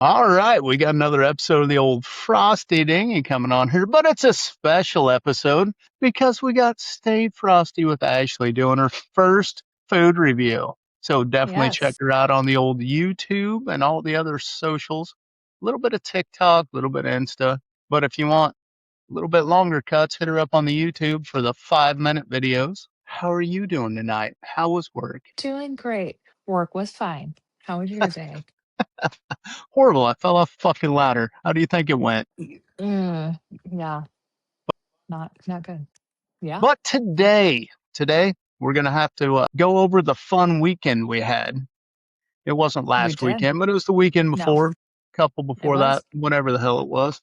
All right, we got another episode of the old Frosty Dinghy coming on here, but it's a special episode because we got Stay Frosty with Ashley doing her first food review. So definitely check Yes. her out on the old YouTube and all the other socials. A little bit of TikTok, a little bit of Insta. But if you want a little bit longer cuts, hit her up on the YouTube for the 5-minute videos. How are you doing tonight? How was work? Doing great. Work was fine. How was your day? Horrible. I fell off a fucking ladder. How do you think it went? Yeah, not good. Yeah, But today we're gonna have to go over the fun weekend we had. It wasn't we last did. weekend, but it was the weekend No, before, couple it before that, was. whatever the hell it was.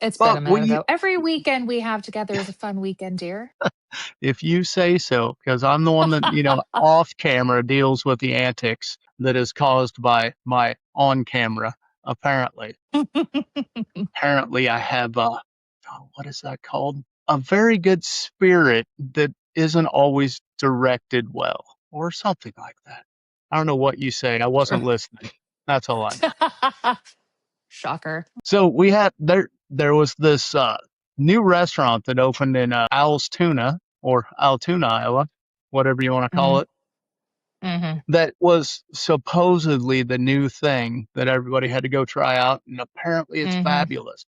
It's been But a minute ago. Every weekend we have together is a fun weekend, dear. if you say so, because I'm the one that off camera deals with the antics that is caused by my on camera. Apparently, I have what is that called? A very good spirit that isn't always directed well, or something like that. I don't know what you say. I wasn't listening. That's all I know. Shocker. So we had there was this new restaurant that opened in Altoona or Altoona, Iowa, whatever you want to call Mm, it. hmm That was supposedly the new thing that everybody had to go try out, and apparently it's hmm fabulous.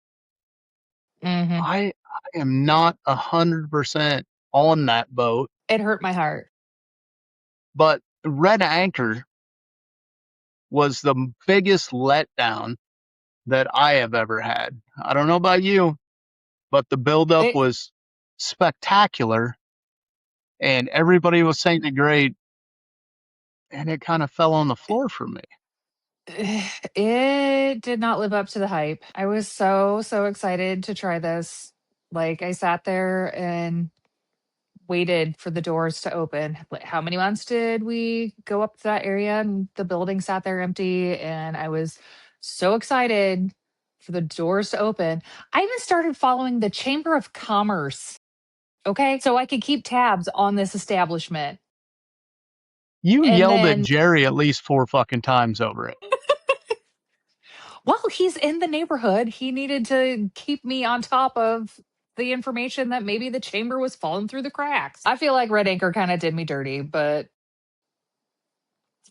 hmm I am not 100% on that boat, It hurt my heart. but Red Anchor was the biggest letdown that I have ever had. I don't know about you, but the buildup It was spectacular and everybody was saying it great, and it kind of fell on the floor for me. it did not live up to the hype. I was so excited to try this. Like I sat there and waited for the doors to open. Like, how many months did we go up to that area and the building sat there empty? And I was so excited for the doors to open. I even started following the Chamber of Commerce, okay? So I could keep tabs on this establishment. You And yelled at then, Jerry at least 4 fucking times over it. well, he's in the neighborhood. He needed to keep me on top of the information that maybe the chamber was falling through the cracks. I feel like Red Anchor kind of did me dirty, but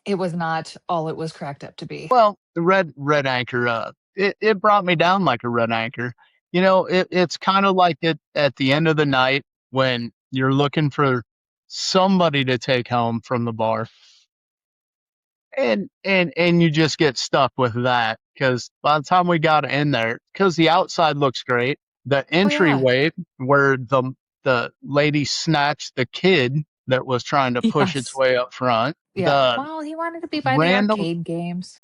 it was not all it was cracked up to be. Well, the red anchor, it brought me down like a red anchor. It's kind of like it at the end of the night when you're looking for somebody to take home from the bar, and you just get stuck with that because by the time we got in there, because the outside looks great, the Oh yeah. entryway where the lady snatched the kid that was trying to push its Yes. way up front, Yeah. the Well, he wanted to be by the random arcade games.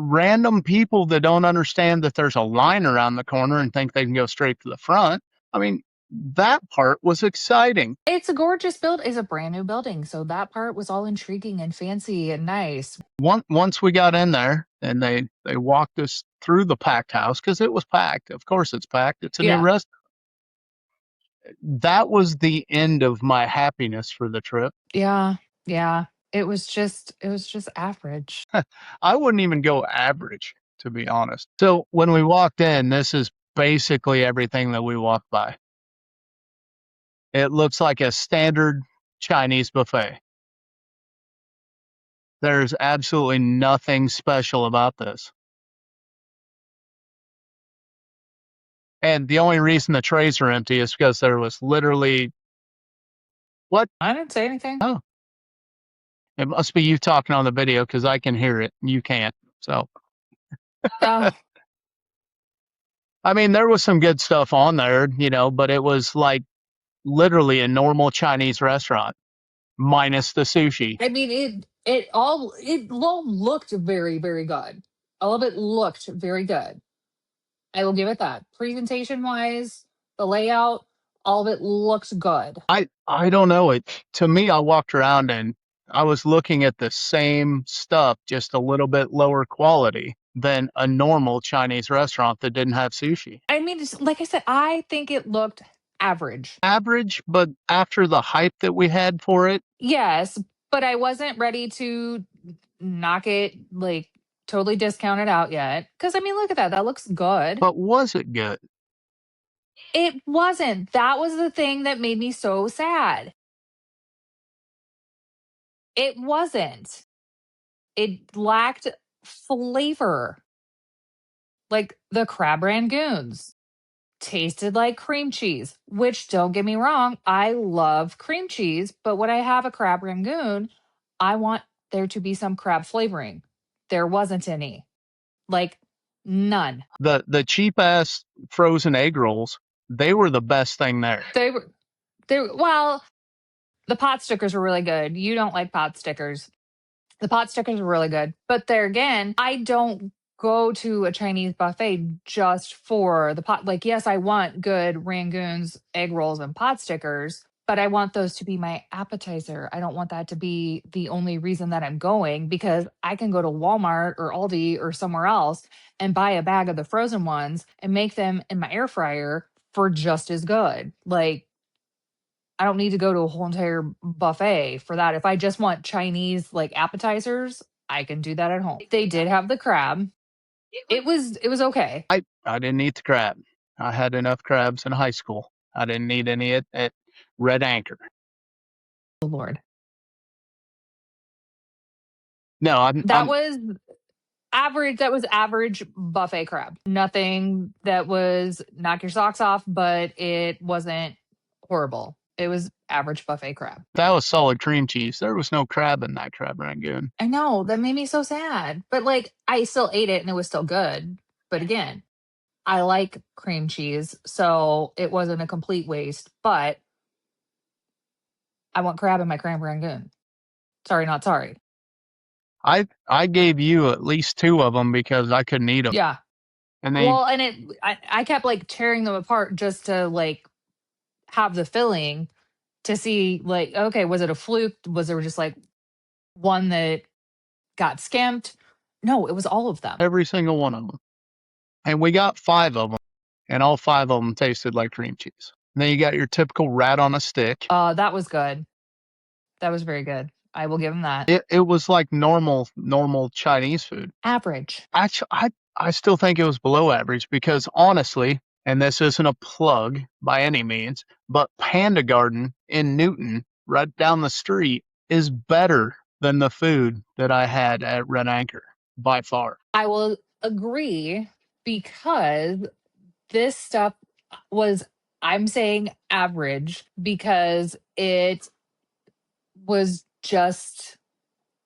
people that don't understand that there's a line around the corner and think they can go straight to the front. I mean, that part was exciting. It's a gorgeous build. It's a brand new building, so that part was all intriguing and fancy and nice. Once we got in there and they walked us through the packed house because it was packed. Of course, it's packed. It's a new Yeah. restaurant. That was the end of my happiness for the trip. Yeah. Yeah. It was just average. I wouldn't even go average, to be honest. So when we walked in, this is basically everything that we walked by. It looks like a standard Chinese buffet. There's absolutely nothing special about this. And the only reason the trays are empty is because there was literally what? I didn't say anything. Oh, it must be you talking on the video because I can hear it. You can't. So, Oh, I mean, there was some good stuff on there, but it was like literally a normal Chinese restaurant minus the sushi. I mean it all looked very good. All of it looked very good. I will give it that. Presentation wise, the layout, all of it looks good. I don't know. To me, I walked around and I was looking at the same stuff, just a little bit lower quality than a normal Chinese restaurant that didn't have sushi. I mean, like I said, I think it looked average. Average, but after the hype that we had for it, Yes, but I wasn't ready to knock it like totally discounted out yet. Because I mean, look at that. That looks good. But was it good? It wasn't. That was the thing that made me so sad. It wasn't. It lacked flavor. Like the crab rangoons tasted like cream cheese, which don't get me wrong, I love cream cheese, but when I have a crab rangoon, I want there to be some crab flavoring. There wasn't any. Like none. The cheap ass frozen egg rolls, they were the best thing there. Well, the pot stickers were really good. You don't like pot stickers. The pot stickers are really good. But there again, I don't go to a Chinese buffet just for the pot. Like, yes, I want good rangoons, egg rolls, and pot stickers, but I want those to be my appetizer. I don't want that to be the only reason that I'm going because I can go to Walmart or Aldi or somewhere else and buy a bag of the frozen ones and make them in my air fryer for just as good. Like, I don't need to go to a whole entire buffet for that. If I just want Chinese like appetizers, I can do that at home. They did have the crab. It was okay. I didn't eat the crab. I had enough crabs in high school. I didn't need any at Red Anchor. Oh Lord. No, That was average. That was average buffet crab. Nothing that was knock your socks off, but it wasn't horrible. It was average buffet crab. that was solid cream cheese. There was no crab in that crab rangoon. I know that made me so sad, but like I still ate it and it was still good. But again, I like cream cheese, so it wasn't a complete waste, but I want crab in my crab rangoon. Sorry, not sorry. I gave you at least 2 of them because I couldn't eat them, Yeah. and they Well, and I kept like tearing them apart just to like have the filling to see like, okay, was it a fluke? Was there just like one that got skimped? No, it was all of them. every single one of them, and we got 5 of them, and all 5 of them tasted like cream cheese. And then you got your typical rat on a stick. That was good. That was very good. I will give him that. It was like normal Chinese food. Average. Actually, I still think it was below average because honestly, and this isn't a plug by any means, but Panda Garden in Newton, right down the street, is better than the food that I had at Red Anchor by far. I will agree because this stuff was, I'm saying average because it was just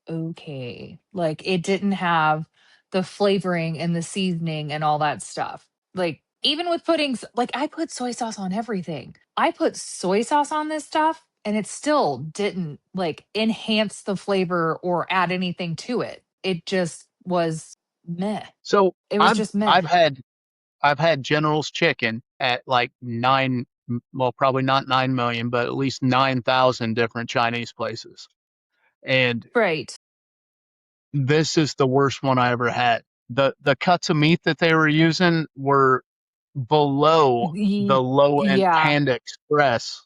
okay. Like it didn't have the flavoring and the seasoning and all that stuff. Like even with puddings, like I put soy sauce on everything. I put soy sauce on this stuff and it still didn't like enhance the flavor or add anything to it. It just was meh. So It was just meh. I've had General's Chicken at like well, probably not 9 million, but at least 9,000 different Chinese places. And Right. this is the worst one I ever had. The cuts of meat that they were using were below the low end Yeah. Panda Express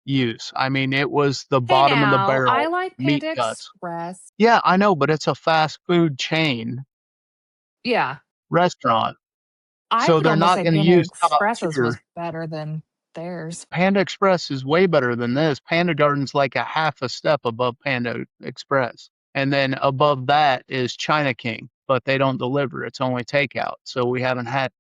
use. I mean, it was the Hey bottom of the now, I barrel like meat Panda cuts. Express. Yeah, I know, but it's a fast food chain Yeah. restaurant. I So would they're almost not say going to Panda use top Express's was tier. better than theirs. Panda Express is way better than this. Panda Garden's like a half a step above Panda Express. And then above that is China King, but they don't deliver. It's only takeout. So you haven't had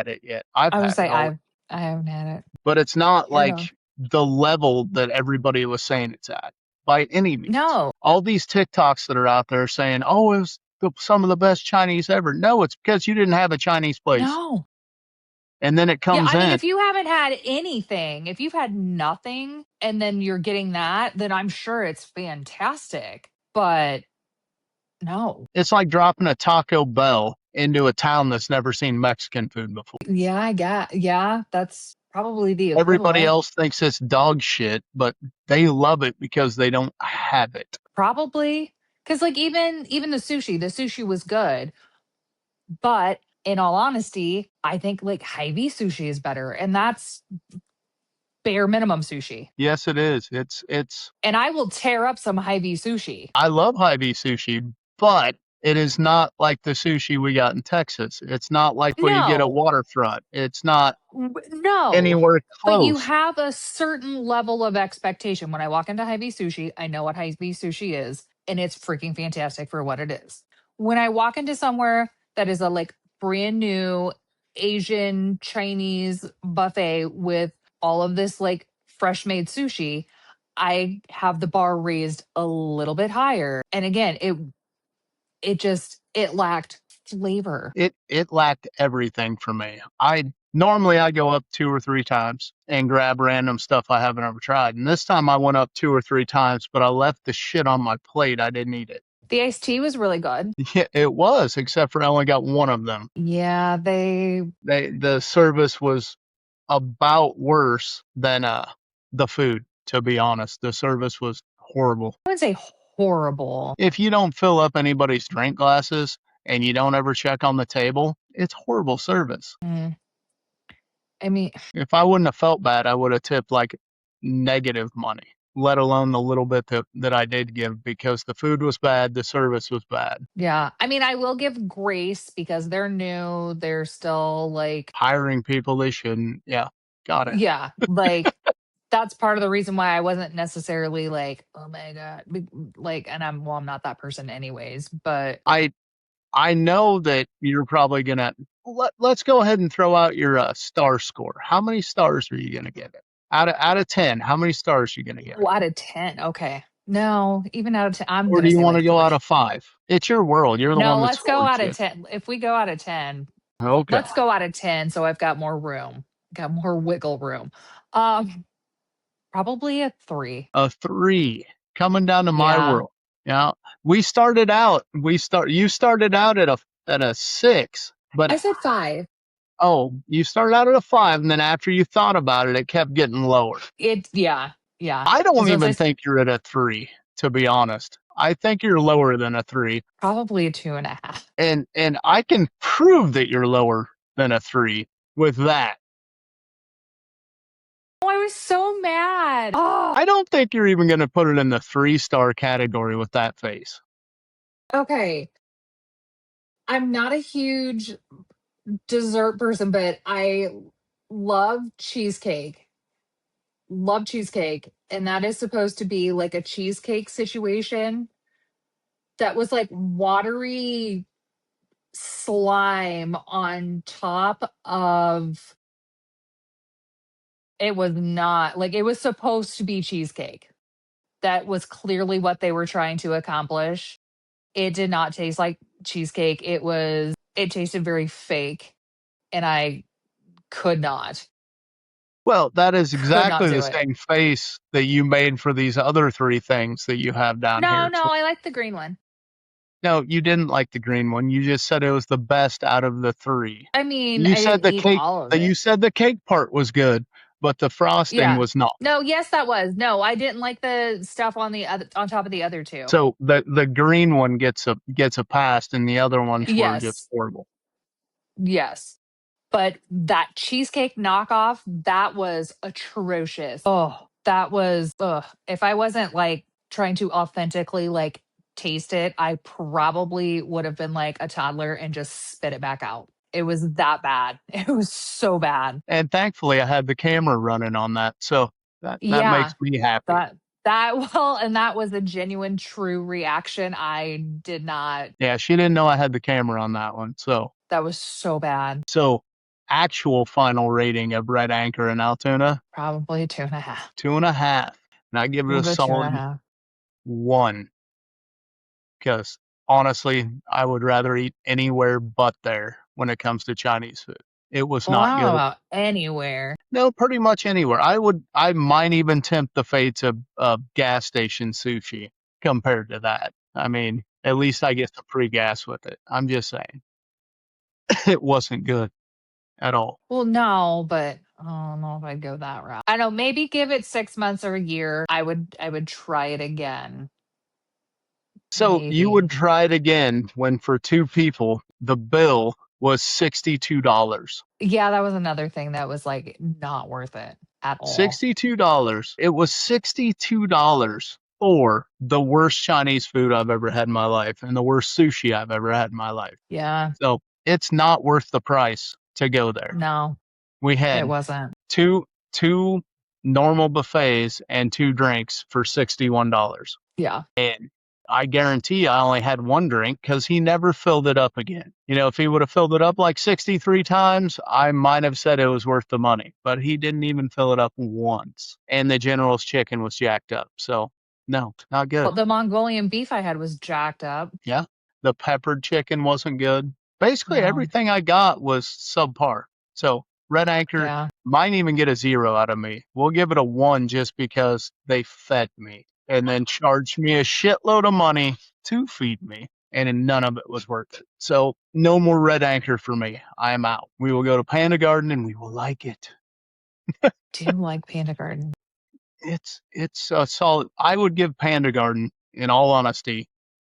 it yet. I've I would had say it all, I haven't had it. but it's not Here we like go. the level that everybody was saying it's at by any means. No, All these TikToks that are out there saying, oh, it was some of the best Chinese ever. No, it's because you didn't have a Chinese place. no. And then it Yeah, comes I mean, in. if you haven't had anything, if you've had nothing and then you're getting that, then I'm sure it's fantastic. But no. It's like dropping a Taco Bell into a town that's never seen Mexican food before. Yeah, that's probably the Everybody equivalent. else thinks it's dog shit, but they love it because they don't have it. Probably. Because like even the sushi was good. But in all honesty, I think like Hy-Vee sushi is better. And that's bare minimum sushi. Yes, it is. It's And I will tear up some Hy-Vee sushi. I love Hy-Vee sushi, but It is not like the sushi we got in Texas. It's not like what you get at No, waterfront. It's not no. anywhere But you close. have a certain level of expectation. When I walk into Hy-Vee Sushi, I know what Hy-Vee Sushi is, and it's freaking fantastic for what it is. When I walk into somewhere that is a like brand new Asian Chinese buffet with all of this like fresh made sushi, I have the bar raised a little bit higher. And again, it lacked flavor. It lacked everything for me. I go up 2 or 3 times and grab random stuff I haven't ever tried. And this time I went up 2 or 3 times, but I left the shit on my plate. I didn't eat it. The iced tea was really good. Yeah, it was, except for I only got one of them. Yeah, The service was about worse than the food, to be honest. The service was horrible. I would say horrible. If you don't fill up anybody's drink glasses and you don't ever check on the table, it's horrible service. Mm, I mean, If I wouldn't have felt bad, I would have tipped like negative money, let alone the little bit that I did give because the food was bad, the service was bad. yeah. I mean, I will give grace because they're new. They're still like, Hiring people they shouldn't. Yeah, got it. yeah, like that's part of the reason why I wasn't necessarily like, oh my God. Like, and I'm not that person anyways, but I I know that you're probably gonna let's go ahead and throw out your star score. How many stars are you gonna give it? Out of 10, how many stars are you gonna give it? oh, out of 10. Okay. No, even out of 10, I'm Or going do to you say want to like go out three. of 5? It's your world. You're the No, one that let's go scored out of shit. 10. If we go out of 10, Okay. let's go out of 10 so I've got more room. Got more wiggle room. Um, Probably a 3. A 3 coming down to my Yeah. world. Yeah. You started out at a 6, but I said 5. you started out at a 5 and then after you thought about it, it kept getting lower. Yeah. Yeah. I don't Because even think you're at a 3, to be honest. I think you're lower than a 3, probably a 2.5. and I can prove that you're lower than a 3 with that. Oh, I was so mad. Oh, I don't think you're even gonna put it in the 3-star category with that face. okay. I'm not a huge dessert person, but I love cheesecake. Love cheesecake. And that is supposed to be like a cheesecake situation that was like watery slime on top of it was not like it was supposed to be cheesecake. That was clearly what they were trying to accomplish. It did not taste like cheesecake. It tasted very fake and I could not Well, that is could not exactly the do it. same face that you made for these other 3 things that you have down No, here. no, So I like the green one. no, you didn't like the green one. You just said it was the best out of the 3. I mean, You I said didn't the eat cake all of it. you said the cake part was good, but the frosting Yeah. was not. No, yes, that was. No, I didn't like the stuff on the other on top of the other two. So the green one gets a pass and the other ones were just Yes. horrible. Yes. But that cheesecake knockoff, that was atrocious. Oh, that was ugh. If I wasn't like trying to authentically like taste it, I probably would have been like a toddler and just spit it back out. It was that bad. It was so bad. And thankfully I had the camera running on that. So that makes Yeah. me happy. That well, and that was a genuine true reaction. I did not Yeah, she didn't know I had the camera on that one. that was so bad. So actual final rating of Red Anchor in Altoona, Probably 2.5. 2.5. And I give it We'll a go two and a solid half. 1 because honestly, I would rather eat anywhere but there when it comes to Chinese food. It was Well, not I don't know good. about anywhere. No, pretty much anywhere. I might even tempt the fates of gas station sushi compared to that. I mean, at least I get some free gas with it. I'm just saying. It wasn't good at all. Well, no, but I don't know if I'd go that route. I know, maybe give it 6 months or a year. I would try it again. So you Maybe. would try it again when for 2 people, the bill was $62. Yeah, that was another thing that was like not worth it at all. $62. It was $62 for the worst Chinese food I've ever had in my life and the worst sushi I've ever had in my life. Yeah. So it's not worth the price to go there. No, We it had wasn't. two normal buffets and two drinks for $61. Yeah. And I guarantee I only had one drink because he never filled it up again. You know, if he would have filled it up like 63 times, I might have said it was worth the money, but he didn't even fill it up once. And the General's chicken was jacked up. So, no, not Well, good. the Mongolian beef I had was jacked up. Yeah. The peppered chicken wasn't good. Basically, No. everything I got was subpar. So, Red Anchor Yeah. might even get a 0 out of me. We'll give it a 1 just because they fed me and then charged me a shitload of money to feed me, and none of it was worth it. So, no more Red Anchor for me. I am out. We will go to Panda Garden and we will like it. Do you like Panda Garden? It's a solid. I would give Panda Garden, in all honesty,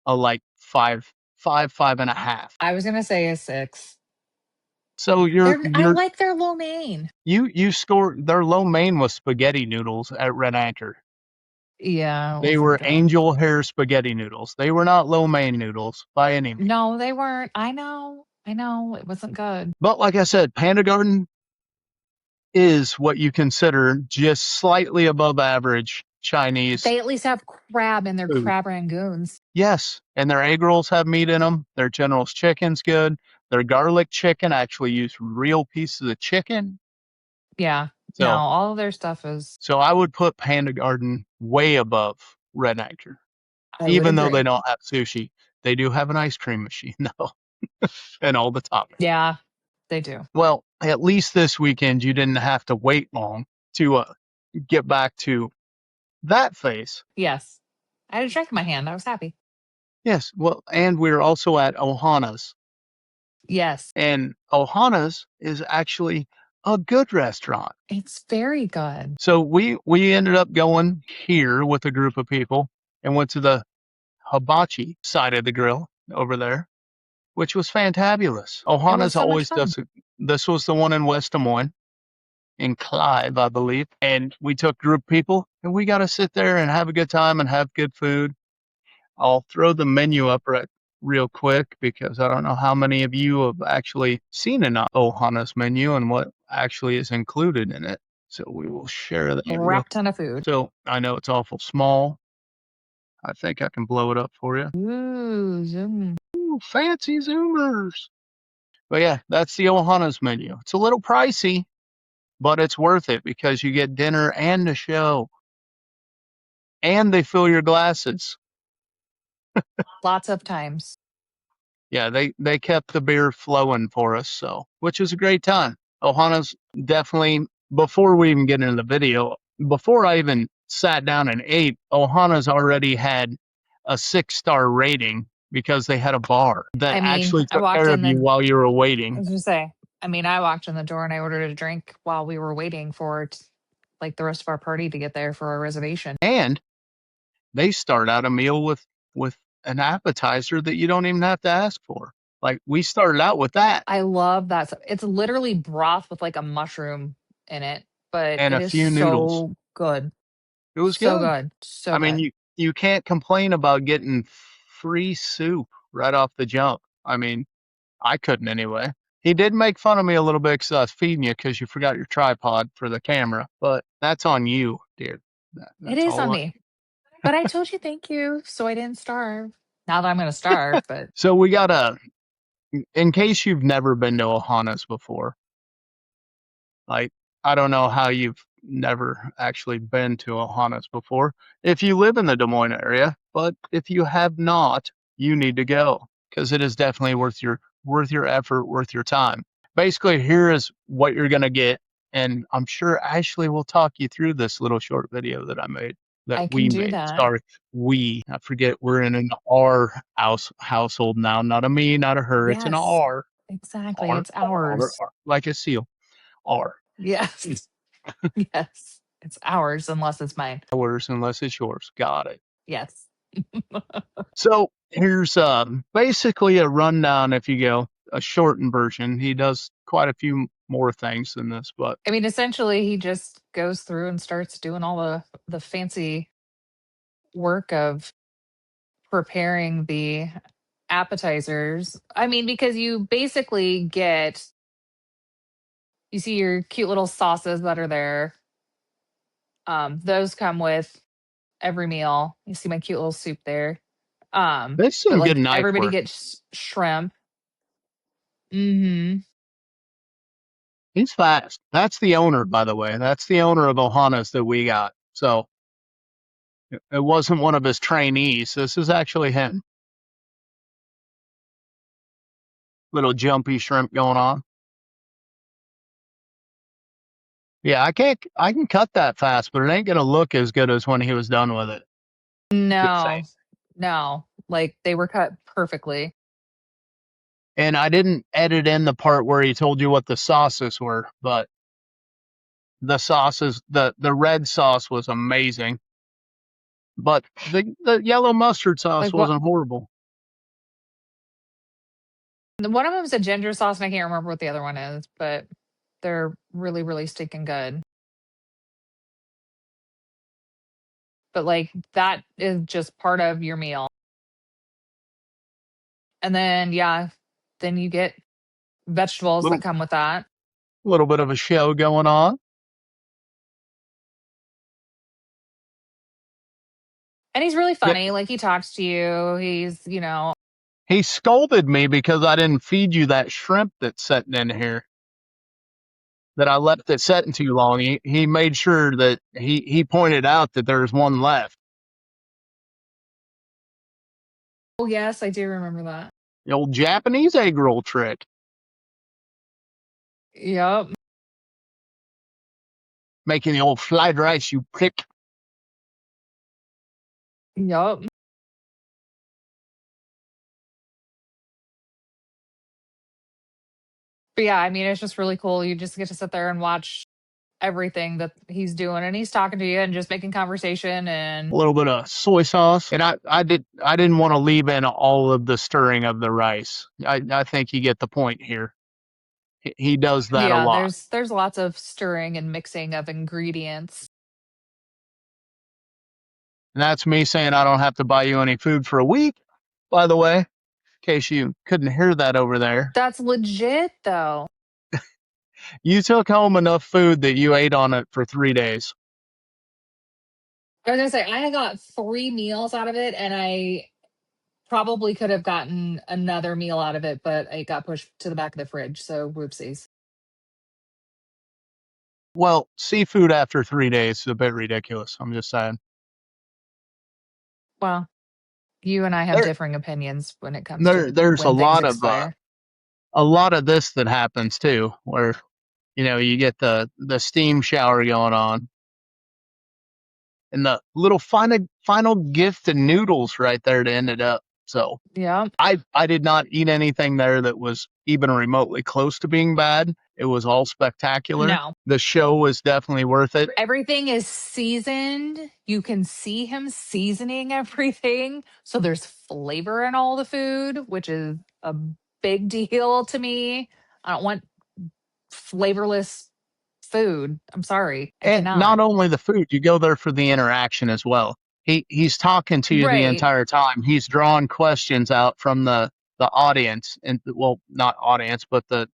a like five and a half. I was gonna say a 6. So I you're like their lo mein. you scored their lo mein was spaghetti noodles at Red Anchor. Yeah, it They wasn't were good. angel hair spaghetti noodles. They were not lo mein noodles by any means. No, they weren't. I know. I know. It wasn't good. But like I said, Panda Garden is what you consider just slightly above average Chinese They at least have crab in their food. crab rangoons. Yes, and their egg rolls have meat in them. Their General's chicken's good. Their garlic chicken actually used real pieces of chicken. Yeah. No, So all of their stuff is, so I would put Panda Garden way above Red Anchor. I would Even though they agree. don't have sushi, they do have an ice cream machine though, and all the toppings. Yeah, they do. Well, at least this weekend you didn't have to wait long to get back to that face. Yes. I had a drink in my hand. I was happy. Yes, well, and we're also at Ohana's, Yes. and Ohana's is actually a good restaurant. It's very good. So we ended up going here with a group of people and went to the hibachi side of the grill over there, which was fantabulous. It was Ohana's so much always fun. does it. This was the one in West Des Moines, in Clive, I believe. And we took a group of people and we got to sit there and have a good time and have good food. I'll throw the menu up real quick because I don't know how many of you have actually seen an Ohana's menu and what actually is included in it. So we will share that A real. wrap ton of food. So I know it's awful small. I think I can blow it up for you. Ooh, zoom. Ooh, fancy Zoomers. But yeah, that's the Ohana's menu. It's a little pricey, but it's worth it because you get dinner and a show, and they fill your glasses. Lots of times. Yeah, they kept the beer flowing for us, so which was a great time. Ohana's definitely, before we even get into the video, before I even sat down and ate, Ohana's already had a 6-star rating because they had a bar that I mean, actually I took walked care of in you the, while you were I waiting. was gonna say, I mean, I walked in the door and I ordered a drink while we were waiting for like the rest of our party to get there for our reservation. And they start out a meal with an appetizer that you don't even have to ask for. Like we started out with that I love that stuff. It's literally broth with like a mushroom in it, but and it a is few noodles. so good. It was So good. good. So I mean, good. you can't complain about getting free soup right off the jump. I mean, I couldn't anyway. He did make fun of me a little bit because I was feeding you because you forgot your tripod for the camera, but that's on you, dear. It That's is on all. me. But I told you thank you, so I didn't starve. Not that I'm gonna starve, but So we got in case you've never been to Ohana's before, like, I don't know how you've never actually been to Ohana's before. If you live in the Des Moines area, but if you have not, you need to go because it is definitely worth your effort, worth your time. Basically, here is what you're gonna get, and I'm sure Ashley will talk you through this little short video that I made, that I can we do made. that. Sorry, we. I forget we're in an R household now, not a me, not a her. It's an Yes, R, exactly. R, It's R, R, ours. R, like a seal. R. Yes. Yes. It's ours unless it's mine. Ours unless it's yours. Got it. Yes. So here's basically a rundown. If you go a shortened version, he does quite a few more things than this, but I mean, essentially, he just goes through and starts doing all the fancy work of preparing the appetizers. I mean, because you basically get, you see your cute little sauces that are there. Those come with every meal. You see my cute little soup there. That's But some good like knife everybody work. gets shrimp. Hmm. He's fast. That's the owner, by the way. That's the owner of Ohana's that we got. So it wasn't one of his trainees. This is actually him. Little jumpy shrimp going on. Yeah, I can cut that fast, but it ain't gonna look as good as when he was done with it. Just saying. No, no, like they were cut perfectly. And I didn't edit in the part where he told you what the sauces were, but the sauces, the red sauce was amazing. But the yellow mustard sauce Like what? wasn't horrible. One of them is a ginger sauce, and I can't remember what the other one is, but they're really, really stinking good. But like that is just part of your meal. And then yeah, then you get vegetables that Little come with that. little bit of a show going on. And he's really Yeah, funny. Like he talks to you. He's, he scolded me because I didn't feed you that shrimp that's sitting in here. That I left it setting too long. He made sure that he pointed out that there's one left. oh yes, I do remember that. The old Japanese egg roll trick. Yep. Making the old fried rice, you prick. Yep. But yeah, I mean, it's just really cool. You just get to sit there and watch everything that he's doing, and he's talking to you and just making conversation. A And little bit of soy sauce. And I didn't want to leave in all of the stirring of the rice. I think you get the point here. He does that a yeah, lot. there's lots of stirring and mixing of ingredients. And that's me saying I don't have to buy you any food for a week, by the way, in case you couldn't hear that over there. That's legit, though. You took home enough food that you ate on it for 3 days. I was gonna say I got 3 meals out of it, and I probably could have gotten another meal out of it, but it got pushed to the back of the fridge. So whoopsies. Well, seafood after 3 days is a bit ridiculous. I'm just saying. Well, you and I have There, differing opinions when it comes to there's when things expire. a lot of this that happens too, where you get the steam shower going on, and the little final gift of noodles right there to end it up. So Yeah. I did not eat anything there that was even remotely close to being bad. It was all spectacular. No. The show was definitely worth it. Everything is seasoned. You can see him seasoning everything. So there's flavor in all the food, which is a big deal to me. I don't want flavorless food. I'm sorry. I And not cannot. only the food, you go there for the interaction as well. He's talking to you the Right. entire time. He's drawing questions out from the audience, and well, not audience, but the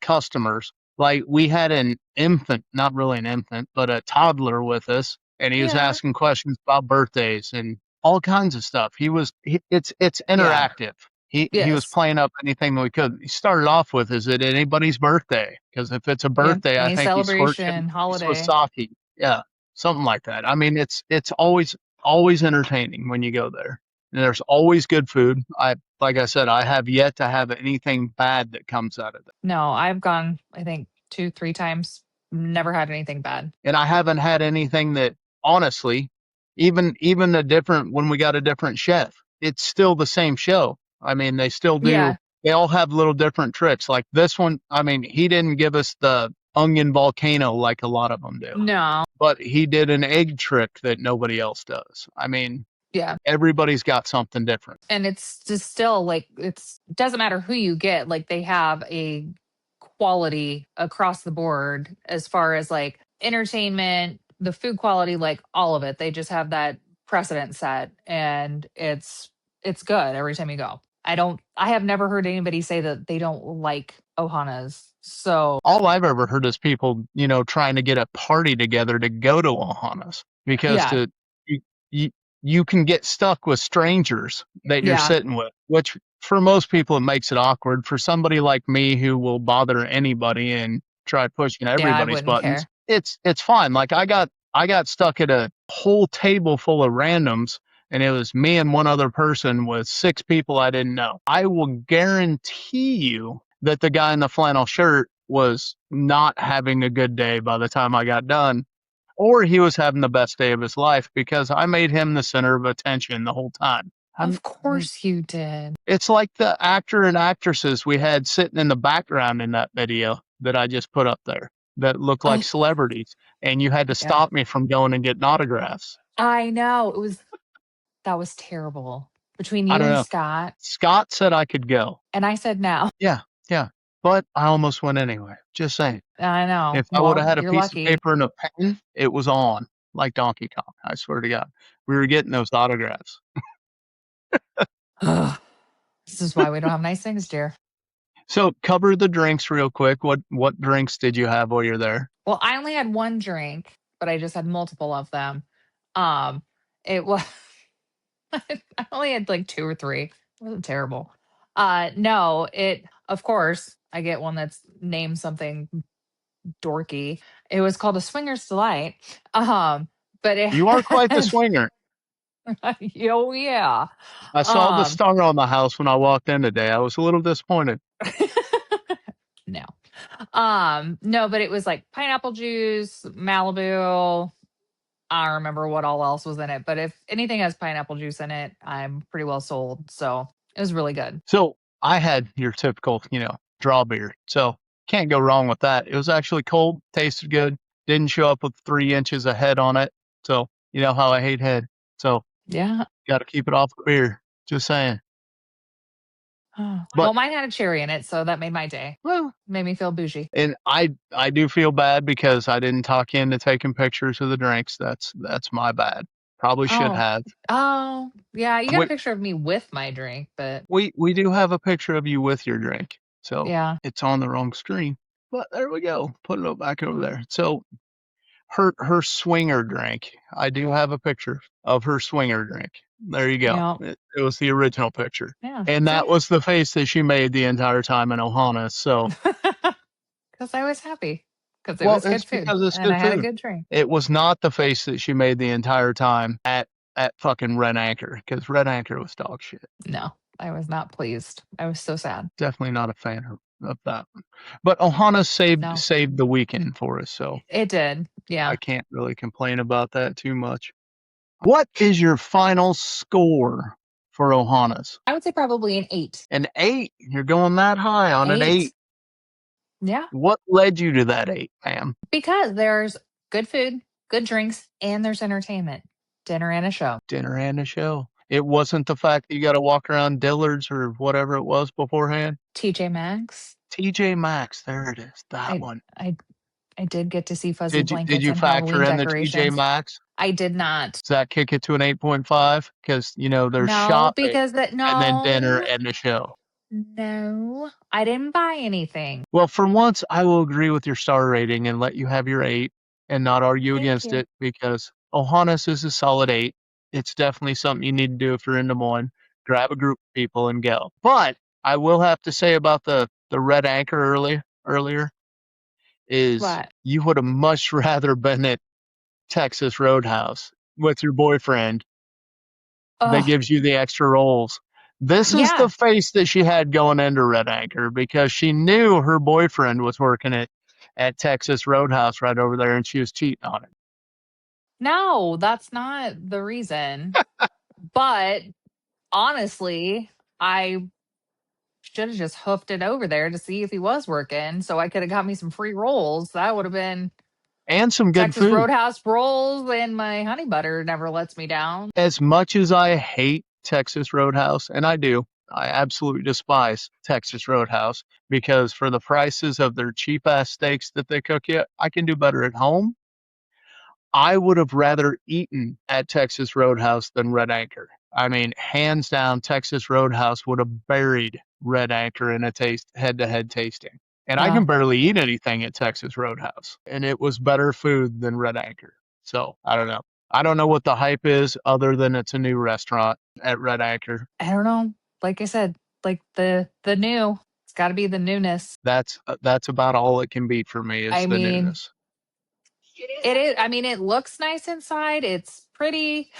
customers. Like we had an infant, not really an infant, but a toddler with us, and he was Yeah. asking questions about birthdays and all kinds of stuff. It's Yeah. interactive. He was Yes. playing up anything we could. He started off with, "Is it anybody's birthday?" Because if it's a Yeah. birthday, I Any think he squirts celebration, everybody's with holiday. sake. Yeah, something like that. I mean, it's always entertaining when you go there. And there's always good food. Like I said, I have yet to have anything bad that comes out of it. No, I've gone, I think, 2, 3 times. Never had anything bad. And I haven't had anything that honestly, even a different when we got a different chef, it's still the same show. I mean, Yeah. they all have little different tricks. Like this one, I mean, he didn't give us the onion volcano like a lot of them do, No. but he did an egg trick that nobody else does. I mean, Yeah. everybody's got something different. And it's just still like it's doesn't matter who you get, like they have a quality across the board as far as like entertainment, the food quality, like all of it. They just have that precedent set, and it's good every time you go. I have never heard anybody say that they don't like Ohanas. So All I've ever heard is people, trying to get a party together to go to Ohana's because yeah, you, you, you can get stuck with strangers that you're yeah, sitting with, which for most people, it makes it awkward. For somebody like me who will bother anybody and try pushing yeah, I everybody's wouldn't buttons, care. it's fine. Like I got stuck at a whole table full of randoms and it was me and one other person with six people I didn't know. I will guarantee you that the guy in the flannel shirt was not having a good day by the time I got done, or he was having the best day of his life because I made him the center of attention the whole time. Of I mean, course you did. it's like the actor and actresses we had sitting in the background in that video that I just put up there that look like Oh, celebrities, and you had to yeah. stop me from going and getting autographs. I know. That was terrible. Between I you don't and know. Scott, Scott said I could go. and I said no. Yeah, yeah. But I almost went anyway. Just saying. I know. If I would have Well, had a you're piece of lucky. paper and a pen, it was on like Donkey Kong. I swear to God. We were getting those autographs. Ugh, this is why we don't have nice things, dear. So cover the drinks real quick. What drinks did you have while you're there? Well, I only had one drink, but I just had multiple of them. Um, it was I only had like two or three. It wasn't terrible. No, it of course I get one that's named something dorky. It was called a swinger's delight. But it You are quite the had swinger. oh yeah. I saw the Um star on the house when I walked in today. I was a little disappointed. no. No, but it was like pineapple juice, Malibu. I don't remember what all else was in it, but if anything has pineapple juice in it, I'm pretty well sold. So it was really good. So I had your typical, draw beer. So can't go wrong with that. It was actually cold, tasted good, didn't show up with 3 inches of head on it. So you know how I hate head. So Yeah. got to keep it off the beer. Just saying. Well, But mine had a cherry in it, so that made my day. well, Made me feel bougie. and I do feel bad because I didn't talk you into taking pictures of the drinks. That's my bad. Probably should Oh, have. oh, yeah. You got a We picture of me with my drink, but we do have a picture of you with your drink. So yeah. it's on the wrong screen. But there we go. Put it back over there. So her swinger drink. I do have a picture of her swinger drink. There you go. Yeah. It was the original picture. Yeah. And So, that was the face that she made the entire time in Ohana. So because I was happy because it well, was good it's food because it's and I good had a food. good drink. It was not the face that she made the entire time at fucking Red Anchor because Red Anchor was dog shit. No, I was not pleased. I was so sad. Definitely not a fan of that one. But Ohana saved No, saved the weekend for us, so it did. I Yeah. can't really complain about that too much. What is your final score for Ohana's? I would say probably an eight. An 8. You're going that high on an Eight. 8. Yeah. What led you to that 8, ma'am? Because there's good food, good drinks, and there's entertainment, dinner and a show. Dinner and a show. It wasn't the fact that you got to walk around Dillard's or whatever it was beforehand. TJ Maxx. TJ Maxx, there it is. That I one. I I did get to see fuzzy Did blankets you and factor Halloween in the TJ decorations. Maxx? I did not. Does that kick it to an 8.5? Because, there's No, shopping because that and then dinner no, and the show. no, I didn't buy anything. Well, for once, I will agree with your star rating and let you have your 8 and not argue Thank against you. it because Ohana's is a solid 8. It's definitely something you need to do if you're in Des Moines. Grab a group of people and go. But I will have to say about the Red Anchor earlier is What? you would have much rather been at Texas Roadhouse with your boyfriend that Oh, gives you the extra rolls. This is the yeah. face that she had going into Red Anchor because she knew her boyfriend was working at Texas Roadhouse right over there and she was cheating on him. No, that's not the reason. But honestly, I should have just hoofed it over there to see if he was working so I could have got me some free rolls. That would have been And some good Texas food. Roadhouse rolls, and my honey butter never lets me down. As much as I hate Texas Roadhouse, and I do, I absolutely despise Texas Roadhouse because for the prices of their cheap ass steaks that they cook you, I can do better at home. I would have rather eaten at Texas Roadhouse than Red Anchor. I mean, hands down, Texas Roadhouse would have buried Red Anchor in a head-to-head tasting. And I can barely eat anything at Texas Roadhouse, and it was better food than Red Anchor. So I don't know. I don't know what the hype is other than it's a new restaurant at Red Anchor. I don't know. Like I said, like the new. It's got to be the newness. That's about all it can be for me is I the mean, newness. it is. I mean, it looks nice inside. It's pretty.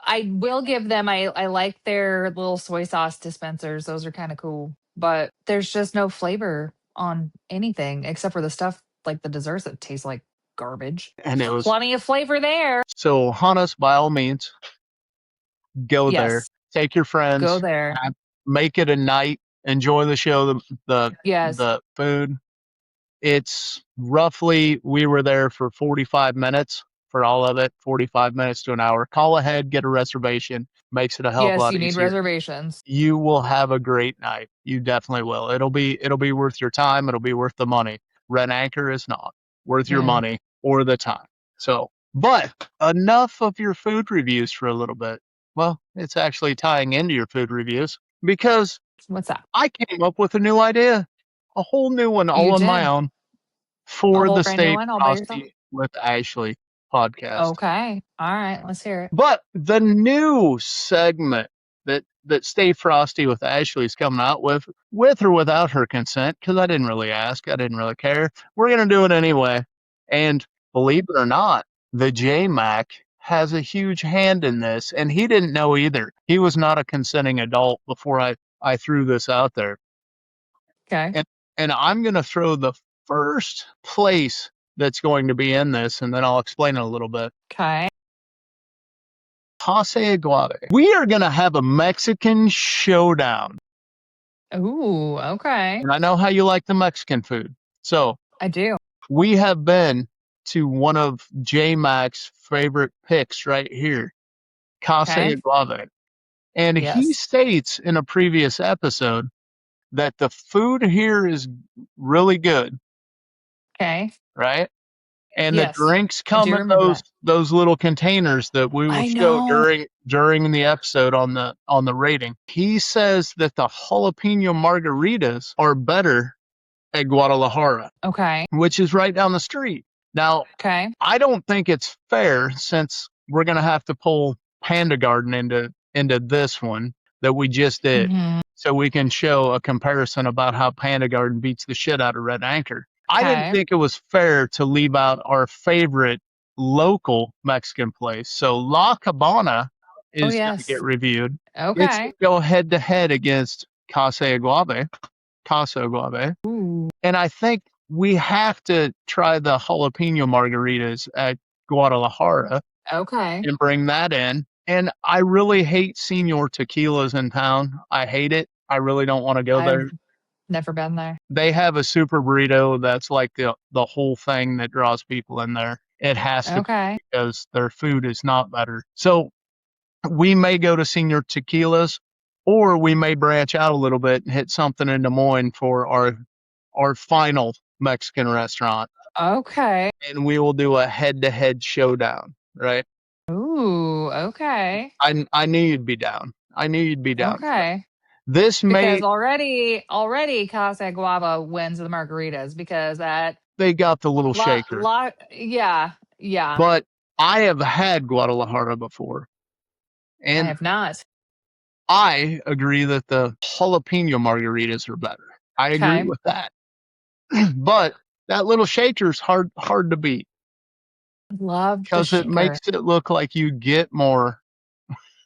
I will give them. I like their little soy sauce dispensers. Those are kind of cool. But there's just no flavor on anything except for the stuff like the desserts that taste like garbage. And it was Plenty of flavor there. so Ohana's, by all means, go there. Yes, Take your go friends, there. make it a night, enjoy the show, Yes, the food. It's roughly we were there for 45 minutes for all of it, 45 minutes to an hour. Call ahead, get a reservation, makes it a hell of a yes, lot you need easier. reservations. You will have a great night. You definitely will. It'll be worth your time, it'll be worth the money. Red Anchor is not worth your Mm, money or the time. So, but enough of your food reviews for a little bit. Well, it's actually tying into your food reviews because what's that? I came up with a new idea, a whole new one all You on my did own a for whole the brand new Stay one all by yourself. Frosty with Ashley podcast. Okay, all right, let's hear it. But the new segment that Stay Frosty with Ashley's coming out with or without her consent, because I didn't really ask, I didn't really care. We're gonna do it anyway. And believe it or not, the J Mac has a huge hand in this, and he didn't know either. He was not a consenting adult before I threw this out there. Okay, And and I'm gonna throw the first place that's going to be in this, and then I'll explain it a little bit. okay. Casa Aguave. We are going to have a Mexican showdown. Ooh, okay. And I know how you like the Mexican food. So I do. we have been to one of J Mac's favorite picks right here, Casa Okay. Aguave. And he Yes. states in a previous episode that the food here is really good, Okay. right? And the Yes. drinks I come do in remember that. those little containers that we will I show know. during the episode on the rating. He says that the jalapeno margaritas are better at Guadalajara, Okay. which is right down the street. Now, Okay. I don't think it's fair since we're gonna have to pull Panda Garden into this one that we just did, Hmm. so we can show a comparison about how Panda Garden beats the shit out of Red Anchor. I didn't Okay. think it was fair to leave out our favorite local Mexican place. So La Cabana Oh, is going to get yes. reviewed. It's going Okay. to go head to head against Casa Aguave. Ooh. And I think we have to try the jalapeno margaritas at Guadalajara Okay. and bring that in. And I really hate Senior Tequilas in town. I hate it. I really don't want to go I've there. never been there. They have a super burrito that's like the whole thing that draws people in there. It has to be Okay. because their food is not better. So we may go to Senior Tequilas, or we may branch out a little bit and hit something in Des Moines for our final Mexican restaurant, Okay. and we will do a head-to-head showdown. Right? Ooh. Okay. I knew you'd be down. I knew you'd be down for that. Okay. This Because may already Casa Guava wins the margaritas because that they got the little shaker, yeah, yeah. but I have had Guadalajara before, I and have not. I agree that the jalapeno margaritas are better. I agree Okay. with that. But that little shaker's hard to beat Love the because it shaker. makes it look like you get more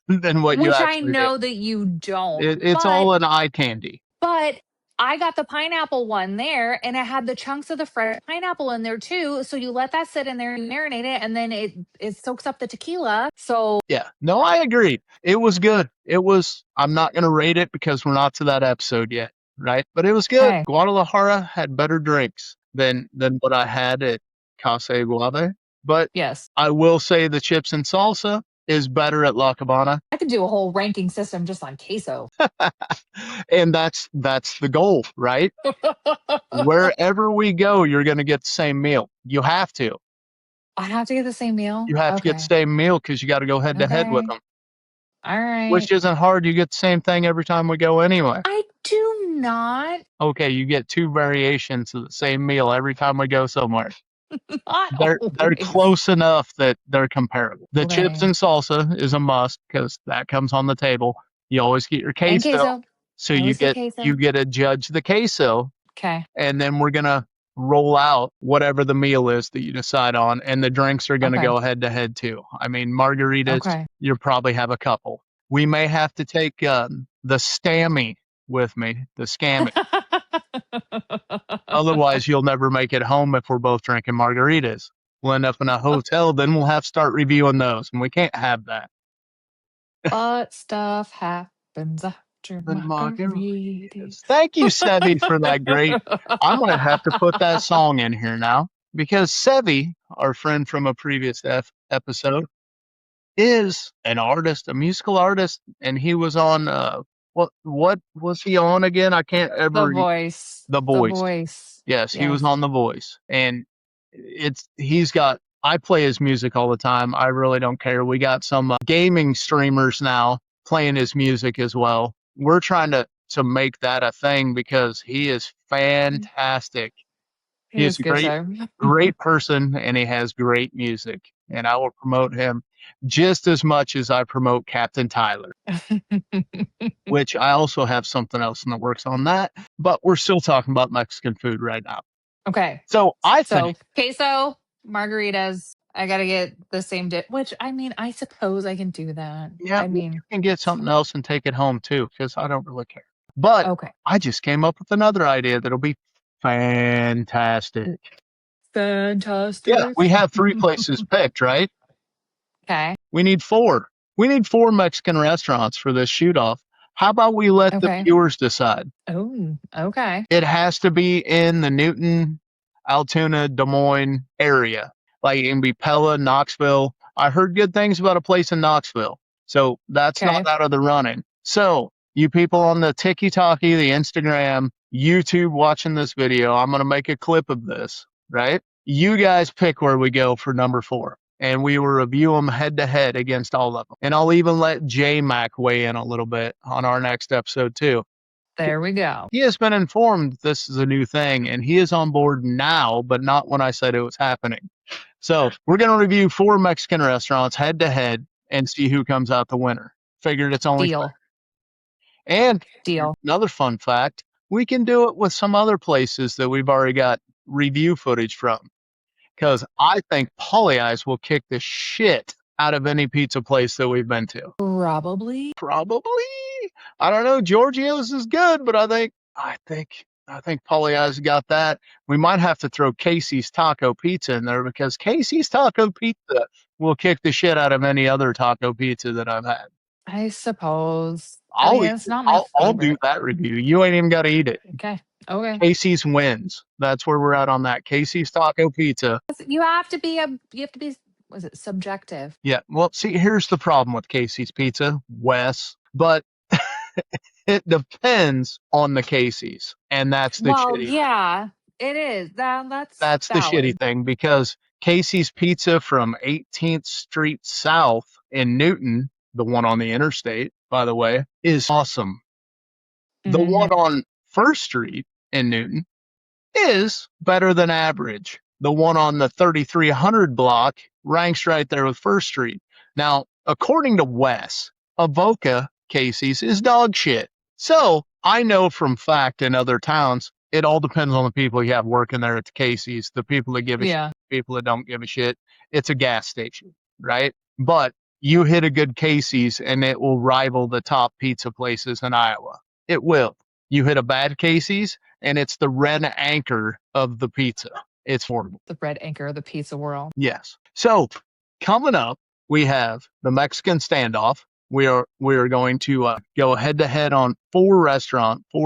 than what you Which I actually do. know that you don't, It's all an eye candy. but I got the pineapple one there and it had the chunks of the fresh pineapple in there too. So you let that sit in there and marinate it and then it soaks up the tequila. So Yeah. No, I agree. It was good. I'm not going to rate it because we're not to that episode yet, right? But it was good. okay. Guadalajara had better drinks than what I had at Casa Iguave. But Yes. I will say the chips and salsa is better at La Cabana. I could do a whole ranking system just on queso. And that's the goal, right? Wherever we go, you're going to get the same meal. You have to. I have to get the same meal? You have to get the Okay. same meal because you got to go head to head with Okay. them, All right. which isn't hard. You get the same thing every time we go anyway. I do not. Okay, you get 2 variations of the same meal every time we go somewhere. Not They're always. close enough that they're comparable. The chips Okay. and salsa is a must because that comes on the table. You always get your And queso, queso. so I you always get get queso. you get to judge the queso, Okay. and then we're gonna roll out whatever the meal is that you decide on, and the drinks are gonna Okay. go head to head too. I mean, margaritas, Okay. you'll probably have a couple. We may have to take the Stammy with me, the Scammy. Otherwise, you'll never make it home if we're both drinking margaritas. We'll end up in a hotel, then we'll have to start reviewing those, and we can't have that. But stuff happens after The margaritas. margaritas. Thank you, Sevi, for that great. I might have to put that song in here now because Sevi, our friend from a previous episode, is an artist, a musical artist, and he was on what was he on again? I can't The ever. voice. The The Voice. voice. Yes, he was Yes. on The Voice, and he's got. I play his music all the time. I really don't care. We got some gaming streamers now playing his music as well. We're trying to make that a thing because he is fantastic. He He is is a good great time. great person, and he has great music. And I will promote him just as much as I promote Captain Tyler, which I also have something else in the works on that. But we're still talking about Mexican food right now. Okay. So I So think, queso, margaritas. I gotta get the same dip, which I mean, I suppose I can do that. yeah, I well, you mean, can get something else and take it home too, because I don't really care. But okay. I just came up with another idea that'll be fantastic. Yeah, Fantastic. we have 3 places picked, right? Okay. We need 4. We need 4 Mexican restaurants for this shoot off. How about we let the Okay. viewers decide? Oh, okay. It has to be in the Newton, Altoona, Des Moines area. Like it can be Pella, Knoxville. I heard good things about a place in Knoxville. So that's not Okay. out of the running. So, you people on the TikTok, the Instagram, YouTube watching this video, I'm going to make a clip of this, right? You guys pick where we go for number 4. And we will review them head to head against all of them. And I'll even let J Mac weigh in a little bit on our next episode, too. There we go. He has been informed this is a new thing, and he is on board now, but not when I said it was happening. So we're going to review 4 Mexican restaurants head to head and see who comes out the winner. Figured it's only fair. Deal. And Deal. another fun fact, we can do it with some other places that we've already got review footage from. Because I think Polly Eyes will kick the shit out of any pizza place that we've been to. Probably. Probably. I don't know. Giorgio's is good, but I think Polly's got that. We might have to throw Casey's Taco Pizza in there because Casey's Taco Pizza will kick the shit out of any other taco pizza that I've had. I suppose. I mean, it's not my I'll do favorite. that review. You ain't even got to eat it. Okay. Okay. Casey's wins. That's where we're at on that. Casey's Taco Pizza. You have to be was it subjective? Yeah. Well, see, here's the problem with Casey's Pizza, Wes, but it depends on the Casey's, and that's the Well, shitty. yeah, it is. That's That's the shitty valid. thing because Casey's Pizza from 18th Street South in Newton, the one on the interstate, by the way, is awesome. The Hmm. one on First Street in Newton is better than average. The one on the 3300 block ranks right there with First Street. Now, according to Wes, Avoca Casey's is dog shit. So I know from fact in other towns, it all depends on the people you have working there at the Casey's, the people that give a shit, Yeah. people that don't give a shit. It's a gas station, right? But you hit a good Casey's and it will rival the top pizza places in Iowa. It will. You hit a bad Casey's and it's the red anchor of the pizza. It's horrible. The red anchor of the pizza world. Yes. So coming up, we have the Mexican standoff. We are going to go head to head on 4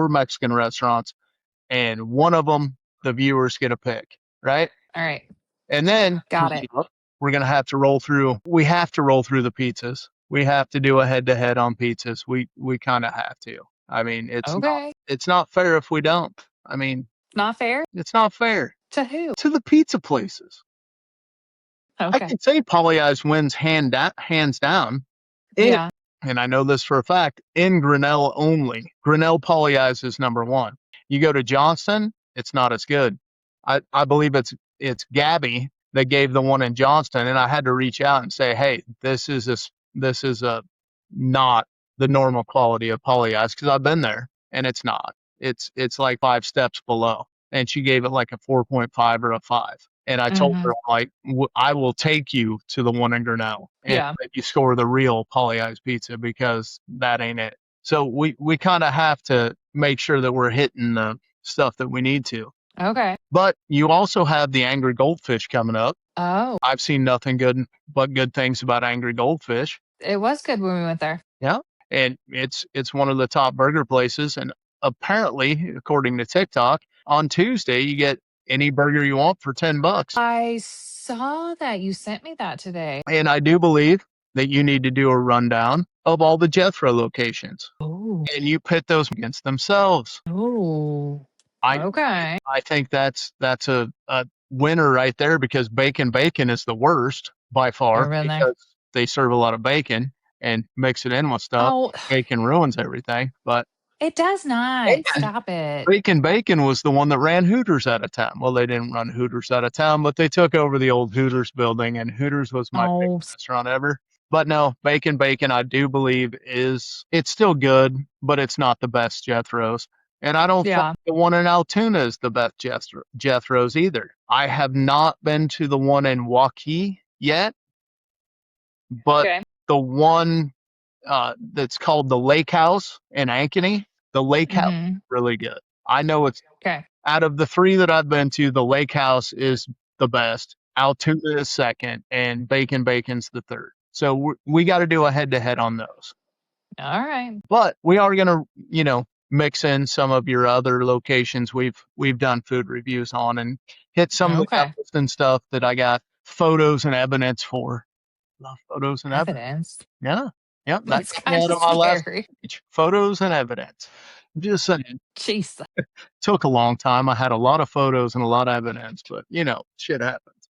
Mexican restaurants, and one of them the viewers get a pick, right? All right. And then Got it. we're gonna have to roll through. We have to roll through the pizzas. We have to do a head to head on pizzas. We kind of have to. I mean, Okay. it's not fair if we don't. I mean, Not fair? it's not fair To who? to the pizza places. I Okay. could say polyice wins hands down. It, Yeah. and I know this for a fact, in Grinnell only. Grinnell polyice is number one. You go to Johnston, it's not as good. I believe it's Gabby that gave the one in Johnston, and I had to reach out and say, hey, this is a not the normal quality of polyice because I've been there and it's not. It's like 5 steps below, and she gave it like a 4.5 or a 5. And I told her, Hmm. I'm like, I will take you to the one in Grinnell and Yeah. let you score the real polyice pizza because that ain't it. So we kind of have to make sure that we're hitting the stuff that we need to. Okay. But you also have the angry goldfish coming up. Oh, I've seen nothing good but good things about angry goldfish. it was good when we went there. Yeah. And it's one of the top burger places. And apparently, according to TikTok, on Tuesday you get any burger you want for $10. I saw that you sent me that today. And I do believe that you need to do a rundown of all the Jethro locations. Oh. And you pit those against themselves. Oh. I Okay. I think that's a winner right there because bacon is the worst by Never far been there. because they serve a lot of bacon and mix it in with stuff. Oh, Bacon ruins everything. But it does not. and Stop it. Bacon was the one that ran Hooters out of town. Well, they didn't run Hooters out of town, but they took over the old Hooters building, and Hooters was my favorite Oh, restaurant ever. But no, Bacon, I do believe it's still good, but it's not the best Jethro's. And I don't think yeah. the one in Altoona is the best Jethro's either. I have not been to the one in Waukee yet, but Okay. the one that's called the Lake House in Ankeny, the Lake House is Hmm. really good. I know it's Okay. out of the three that I've been to, the Lake House is the best. Altoona is second, and Bacon's the third. So we got to do a head to head on those. All right. But we are going to, mix in some of your other locations we've done food reviews on and hit some of the Okay. numbers and stuff that I got photos and evidence for. Love photos and evidence. Evidence. Yeah. Yep. That That's got me kind out of of my last scary. page. Photos and evidence. I'm just saying. Jeez. Took a long time. I had a lot of photos and a lot of evidence, but shit happens.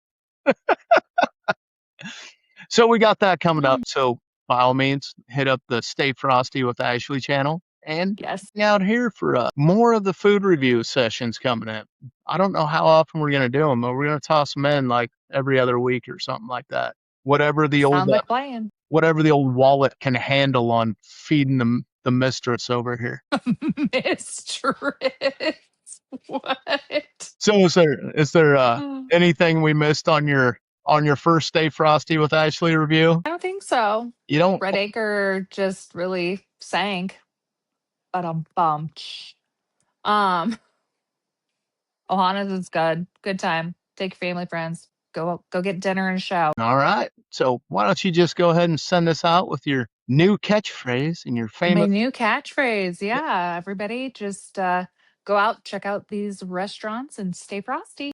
So we got that coming up. So by all means, hit up the Stay Frosty with Ashley channel and Yes. hang out here for more of the food review sessions coming in. I don't know how often we're going to do them, but we're going to toss them in like every other week or something like that. Whatever the old Sounds like playing. whatever the old wallet can handle on feeding the mistress over here. Mistress. What? So is there anything we missed on your first Stay Frosty with Ashley review? I don't think so. You don't Red Acre just really sank. But bum. Ohana's is good. Good time. Take your family, friends. Go get dinner and a show. all right. So why don't you just go ahead and send us out with your new catchphrase and your My famous new catchphrase. Yeah, everybody just go out, check out these restaurants and stay frosty.